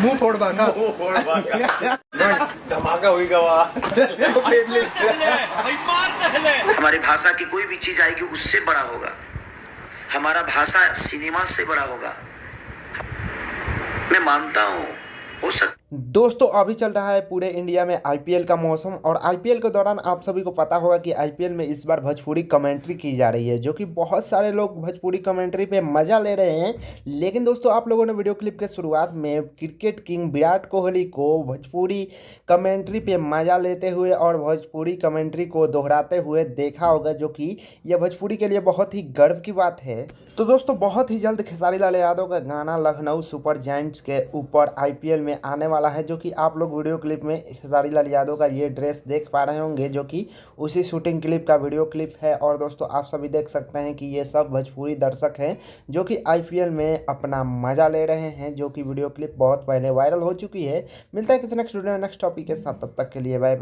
मुंह फोड़ बाका धमाका हुई गवा। हमारी भाषा की कोई भी चीज आएगी उससे बड़ा होगा। हमारा भाषा सिनेमा से बड़ा होगा। मैं मानता हूँ हो सकता। दोस्तों अभी चल रहा है पूरे इंडिया में आईपीएल का मौसम और आईपीएल के दौरान आप सभी को पता होगा कि आईपीएल में इस बार भोजपुरी कमेंट्री की जा रही है, जो कि बहुत सारे लोग भोजपुरी कमेंट्री पे मज़ा ले रहे हैं। लेकिन दोस्तों आप लोगों ने वीडियो क्लिप के शुरुआत में क्रिकेट किंग विराट कोहली को भोजपुरी कमेंट्री पे मज़ा लेते हुए और भोजपुरी कमेंट्री को दोहराते हुए देखा होगा, जो कि यह भोजपुरी के लिए बहुत ही गर्व की बात है। तो दोस्तों बहुत ही जल्द खेसारी लाल यादव का गाना लखनऊ सुपर जायंट्स के ऊपर आईपीएल में आने वाला है, जो कि आप लोग वीडियो क्लिप में खेसारी लाल यादव का ये ड्रेस देख पा रहे होंगे, जो कि उसी शूटिंग क्लिप का वीडियो क्लिप है। और दोस्तों आप सभी देख सकते हैं कि ये सब भोजपुरी दर्शक हैं जो कि आईपीएल में अपना मज़ा ले रहे हैं, जो कि वीडियो क्लिप बहुत पहले वायरल हो चुकी है। मिलता है किसी नेक्स्ट वीडियो नेक्स्ट टॉपिक के साथ, तब तक के लिए बाय बाय।